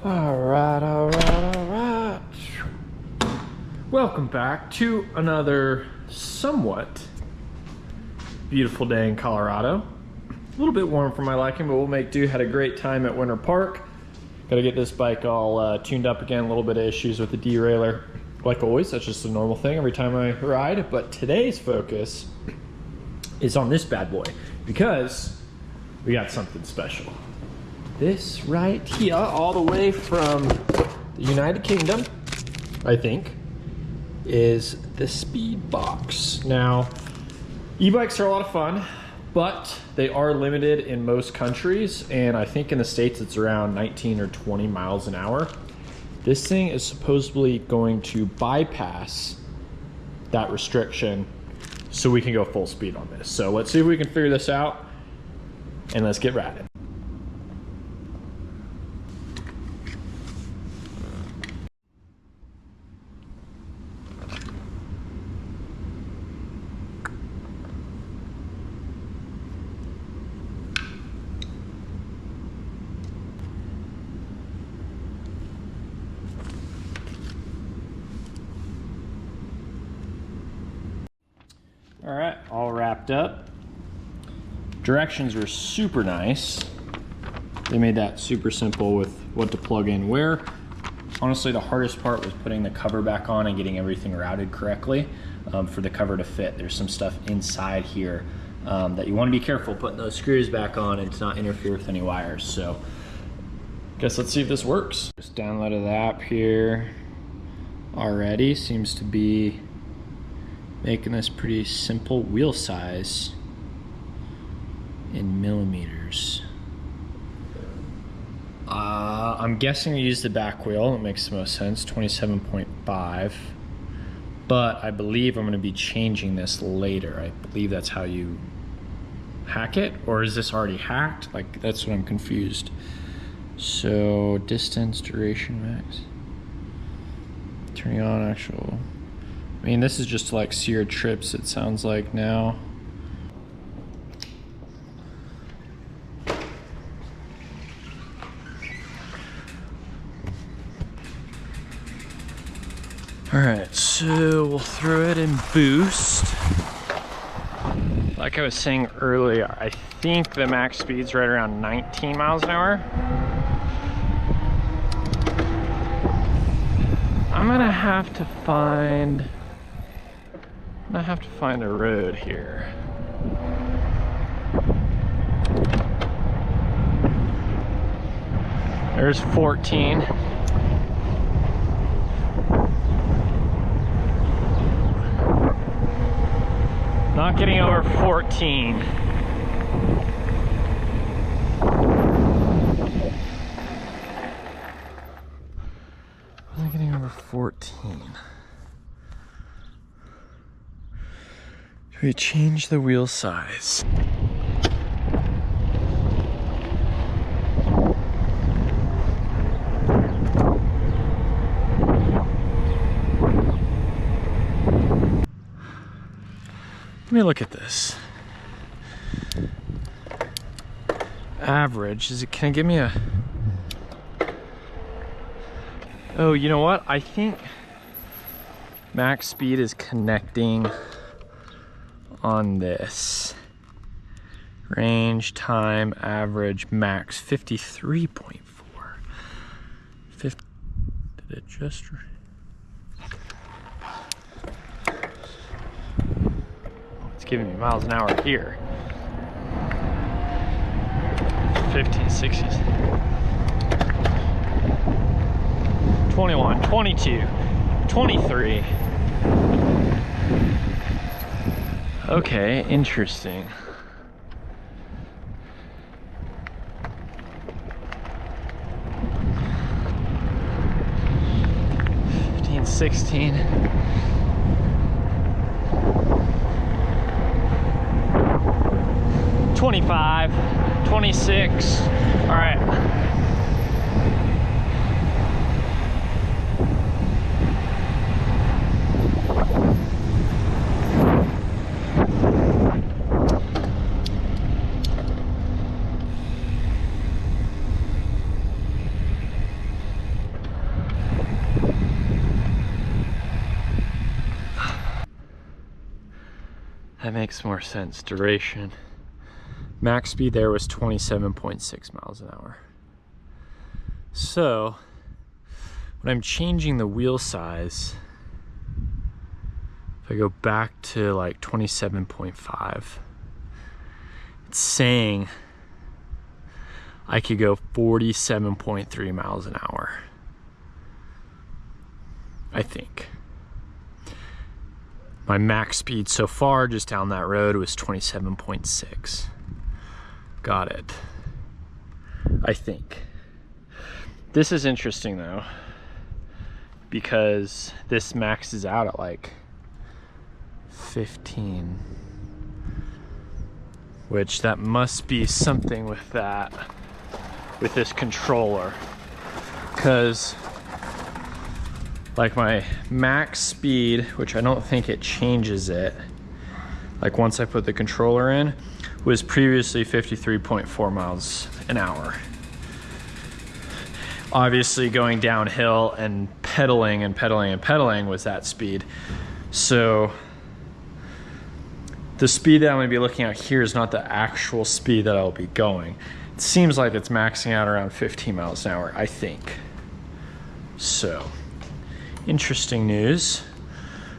All right. Welcome back to another somewhat beautiful day in Colorado. A little bit warm for my liking, but we'll make do. Had a great time at Winter Park. Got to get this bike all tuned up again. A little bit of issues with the derailleur. Like always, that's just a normal thing every time I ride. But today's focus is on this bad boy because we got something special. This right here, all the way from the United Kingdom, I think, is the Speedbox. Now, e-bikes are a lot of fun, but they are limited in most countries, and I think in the States it's around 19 or 20 miles an hour. This thing is supposedly going to bypass that restriction so we can go full speed on this. So let's see if we can figure this out, and let's get riding. All right, all wrapped up. Directions were super nice. They made that super simple with what to plug in where. Honestly, the hardest part was putting the cover back on and getting everything routed correctly for the cover to fit. There's some stuff inside here that you want to be careful putting those screws back on and to not interfere with any wires. So, guess let's see if this works. Just downloaded the app here already. Seems to be making this pretty simple wheel size in millimeters. I'm guessing I use the back wheel. It makes the most sense, 27.5. But I believe I'm going to be changing this later. I believe that's how you hack it, or is this already hacked? Like, that's what I'm confused. So distance, duration max, turning on actual. I mean, this is just to like see your trips, it sounds like now. All right, so we'll throw it in boost. Like I was saying earlier, I think the max speed's right around 19 miles an hour. I'm gonna have to find a road here. There's 14. Not getting over 14. Not getting over 14. We change the wheel size. Let me look at this. Average, can it give me a... Oh, you know what? I think max speed is connecting on this. Range, time, average, max, 53.4. Did it just... It's giving me miles an hour here. 15, 16, 21, 22, 23. Okay, interesting. $15, 16. $25, 26. All right. That makes more sense. Duration. Max speed there was 27.6 miles an hour. So when I'm changing the wheel size, if I go back to like 27.5, it's saying I could go 47.3 miles an hour, I think. My max speed so far just down that road was 27.6. Got it, I think. This is interesting though, because this maxes out at like 15, which that must be something with that, with this controller, because like my max speed, which I don't think it changes it, like once I put the controller in, was previously 53.4 miles an hour. Obviously going downhill and pedaling and pedaling and pedaling was that speed. So the speed that I'm gonna be looking at here is not the actual speed that I'll be going. It seems like it's maxing out around 15 miles an hour, I think. So, interesting news.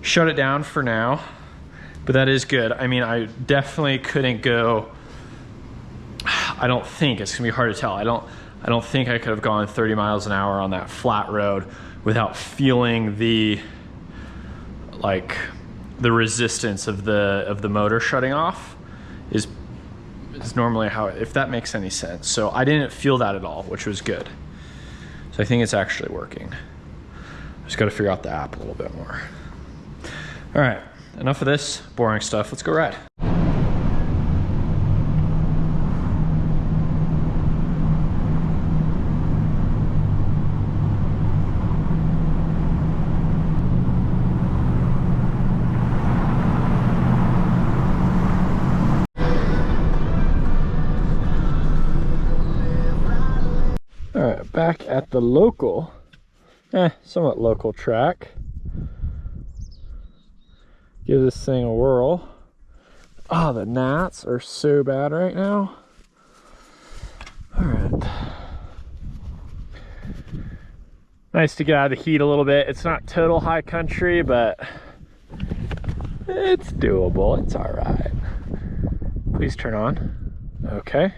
Shut it down for now, but that is good. I mean, I definitely couldn't go, I don't think, it's gonna be hard to tell. I don't think I could have gone 30 miles an hour on that flat road without feeling the, like, the resistance of the motor shutting off is normally how, if that makes any sense. So I didn't feel that at all, which was good. So I think it's actually working. Just got to figure out the app a little bit more. All right, enough of this boring stuff. Let's go ride. All right, back at the local, somewhat local track. Give this thing a whirl. Oh, the gnats are so bad right now. All right. Nice to get out of the heat a little bit. It's not total high country, but it's doable. It's all right. Please turn on. Okay.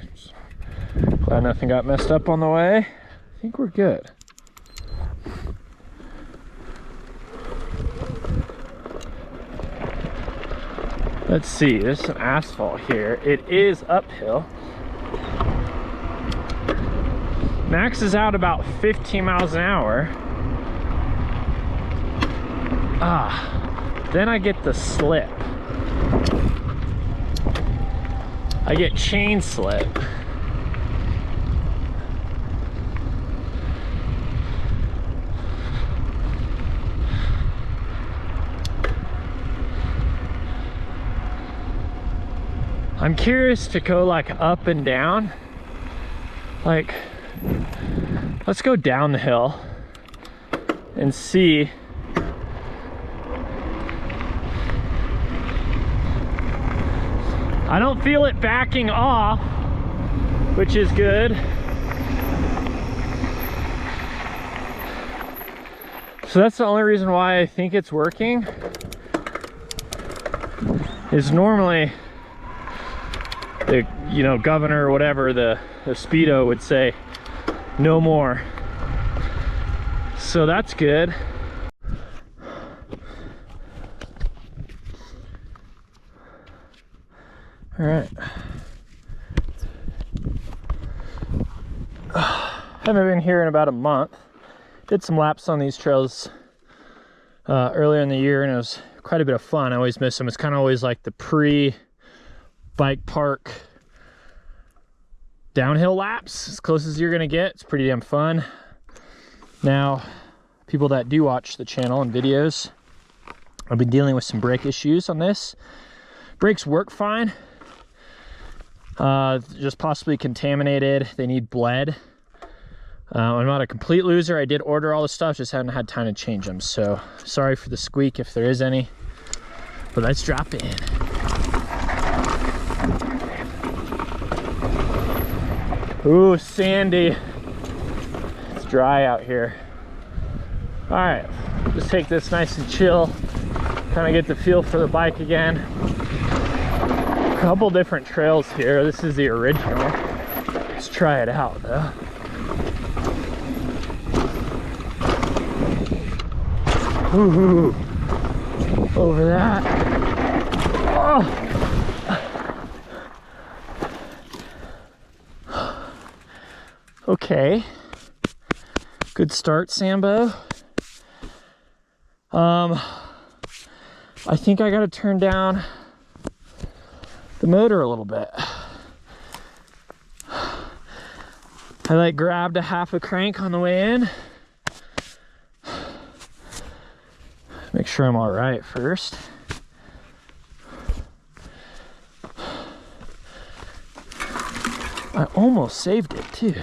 Glad nothing got messed up on the way. I think we're good. Let's see, there's some asphalt here. It is uphill. Max is out about 15 miles an hour. Then I get the slip. I get chain slip. I'm curious to go like up and down. Like, let's go down the hill and see. I don't feel it backing off, which is good. So that's the only reason why I think it's working. Is normally the, you know, governor or whatever, the speedo would say no more. So that's good. All right. Haven't been here in about a month. Did some laps on these trails earlier in the year, and it was quite a bit of fun. I always miss them. It's kind of always like the pre-bike park downhill laps, as close as you're gonna get. It's pretty damn fun. Now, people that do watch the channel and videos, I've been dealing with some brake issues on this. Brakes work fine. Just possibly contaminated. They need bled. I'm not a complete loser. I did order all the stuff, just haven't had time to change them. So sorry for the squeak if there is any, but let's drop in. Ooh, sandy. It's dry out here. All right, just take this nice and chill. Kind of get the feel for the bike again. A couple different trails here. This is the original. Let's try it out though. Ooh, over that. Oh. Okay. Good start, Sambo. I think I gotta turn down the motor a little bit. I like grabbed a half a crank on the way in. Make sure I'm all right first. I almost saved it too.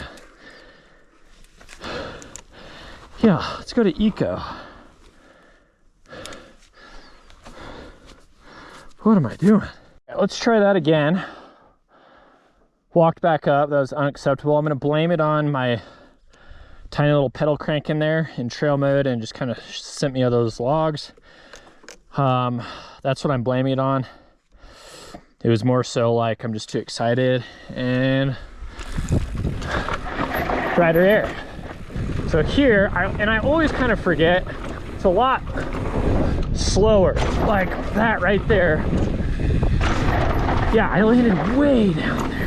Yeah, let's go to Eco. What am I doing? Let's try that again. Walked back up, that was unacceptable. I'm gonna blame it on my tiny little pedal crank in there in trail mode and just kind of sent me all those logs. That's what I'm blaming it on. It was more so like I'm just too excited and rider air. So here, I always kind of forget, it's a lot slower, like that right there. Yeah, I landed way down there.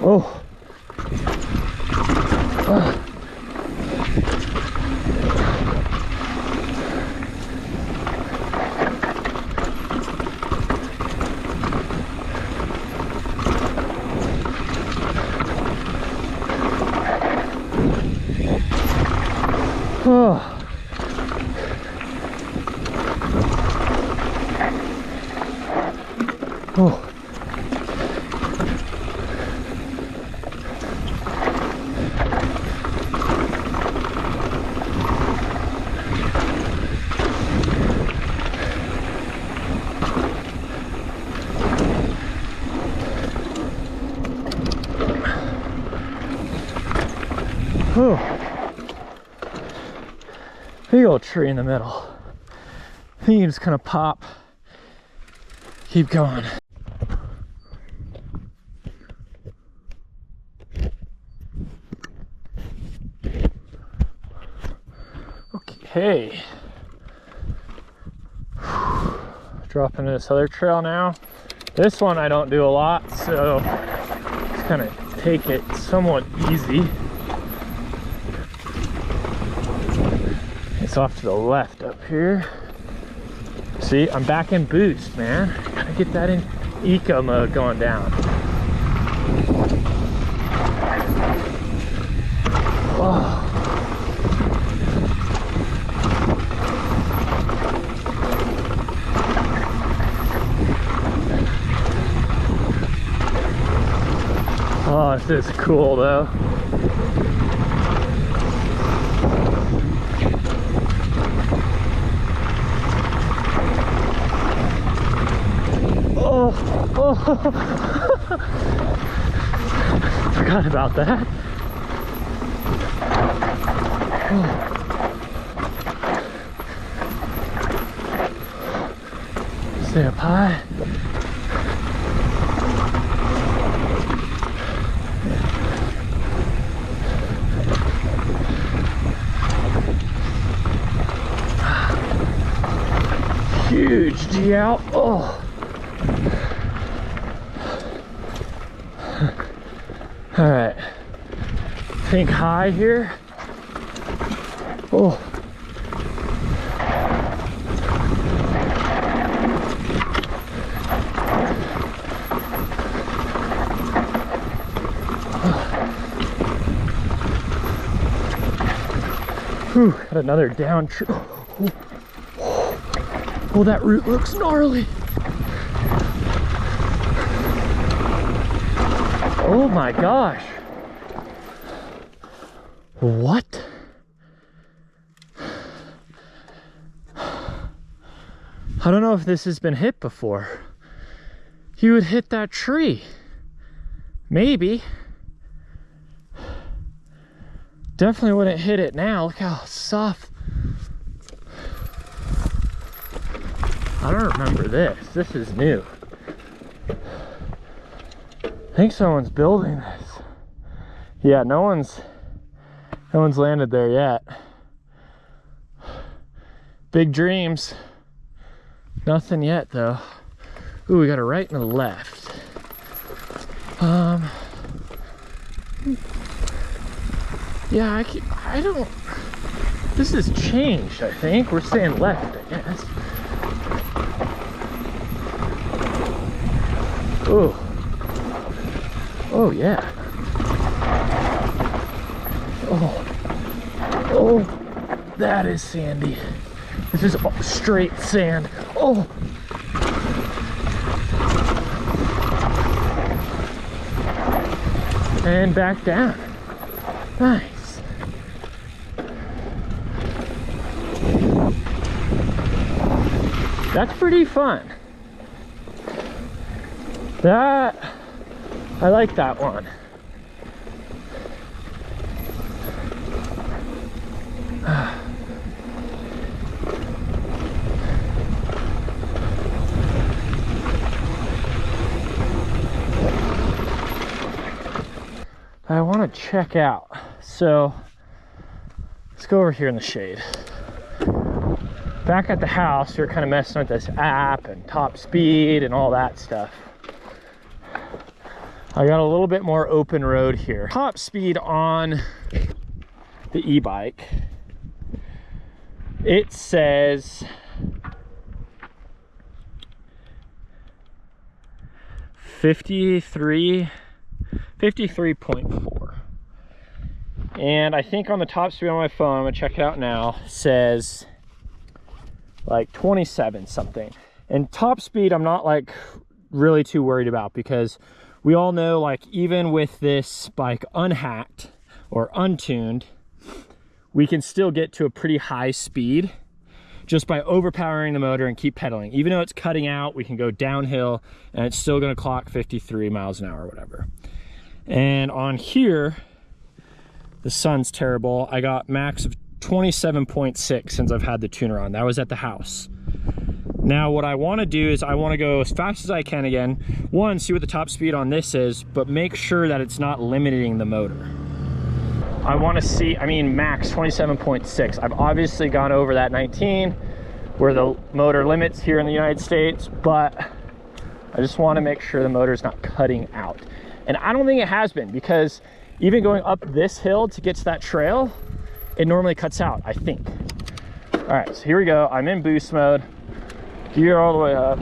Oh. Oh. Oh. Oh, big old tree in the middle. I think you just kind of pop, keep going. Okay, drop into this other trail now. This one I don't do a lot, so just kind of take it somewhat easy. It's off to the left up here. See, I'm back in boost, man. Gotta get that in eco mode going down. Oh. Oh, this is cool though. Oh, forgot about that. Oh. Stay up high. Huge G out. Oh. All right, think high here. Oh. Whew, got another down tree. Oh, that root looks gnarly. Oh my gosh. What? I don't know if this has been hit before. You would hit that tree. Maybe. Definitely wouldn't hit it now. Look how soft. I don't remember this. This is new. I think someone's building this. Yeah, no one's landed there yet. Big dreams. Nothing yet though. Ooh, we got a right and a left. Yeah, I don't, this has changed, I think. We're staying left, I guess. Ooh. Oh, yeah. Oh, that is sandy. This is straight sand. Oh. And back down. Nice. That's pretty fun. That, I like that one. I want to check out, so let's go over here in the shade. Back at the house, we were kind of messing with this app and top speed and all that stuff. I got a little bit more open road here. Top speed on the e-bike, it says 53.4. And I think on the top speed on my phone, I'm gonna check it out now, says like 27 something. And top speed, I'm not like really too worried about, because we all know, like, even with this bike unhacked or untuned, we can still get to a pretty high speed just by overpowering the motor and keep pedaling. Even though it's cutting out, we can go downhill and it's still gonna clock 53 miles an hour or whatever. And on here, the sun's terrible. I got max of 27.6 since I've had the tuner on. That was at the house. Now what I want to do is I want to go as fast as I can again. One, see what the top speed on this is, but make sure that it's not limiting the motor. I want to see, I mean, max 27.6. I've obviously gone over that 19 where the motor limits here in the United States, but I just want to make sure the motor's not cutting out. And I don't think it has been, because even going up this hill to get to that trail, it normally cuts out, I think. All right, so here we go. I'm in boost mode. Gear all the way up.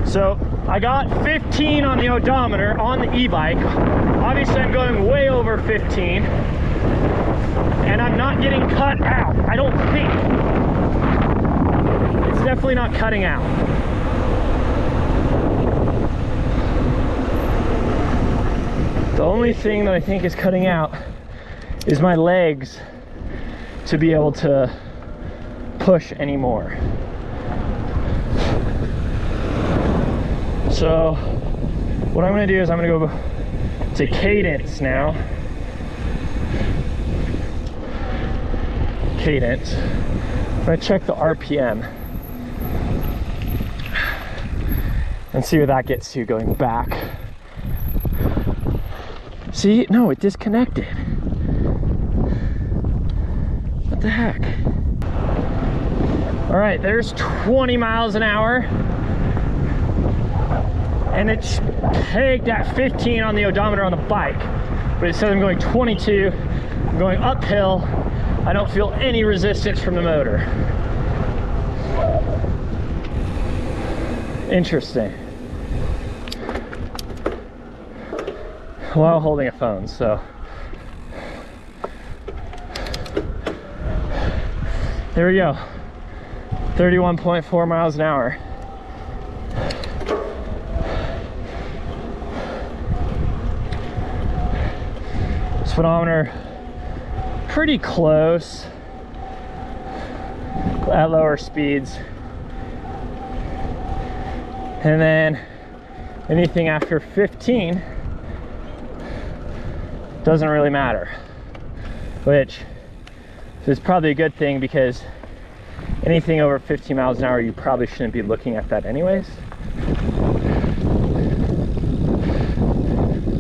So I got 15 on the odometer on the e-bike. Obviously I'm going way over 15 and I'm not getting cut out, I don't think. It's definitely not cutting out. The only thing that I think is cutting out is my legs to be able to push anymore. So what I'm going to do is I'm going to go to cadence now. Cadence. I'm going to check the RPM and see where that gets to going back. See, no, it disconnected. What the heck? All right, there's 20 miles an hour. And it's pegged at 15 on the odometer on the bike. But it says I'm going 22, I'm going uphill. I don't feel any resistance from the motor. Interesting. While holding a phone, so. There we go. 31.4 miles an hour. Speedometer pretty close at lower speeds. And then anything after 15 doesn't really matter, which is probably a good thing, because anything over 15 miles an hour, you probably shouldn't be looking at that anyways.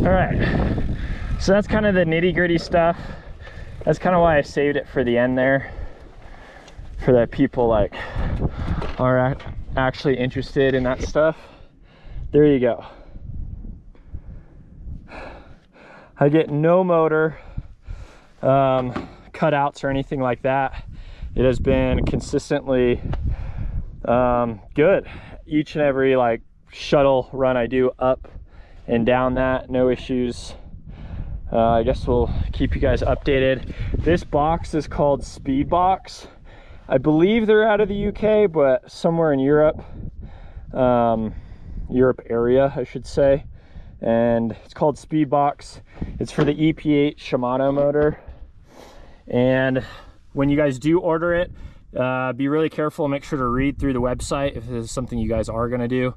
All right, so that's kind of the nitty-gritty stuff. That's kind of why I saved it for the end there, for that people like are actually interested in that stuff. There you go. I get no motor cutouts or anything like that. It has been consistently good. Each and every like shuttle run I do up and down that, no issues. I guess we'll keep you guys updated. This box is called Speedbox. I believe they're out of the UK, but somewhere in Europe, Europe area, I should say. And it's called Speedbox. It's for the EP8 Shimano motor. And when you guys do order it, be really careful. Make sure to read through the website if this is something you guys are going to do,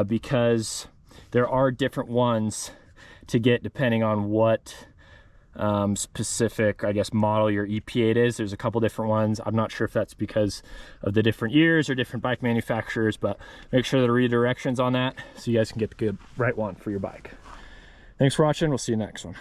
because there are different ones to get depending on what specific, I guess, model your EP8 is. There's a couple different ones. I'm not sure if that's because of the different years or different bike manufacturers, but make sure to read directions on that so you guys can get the good right one for your bike. Thanks for watching. We'll see you next one.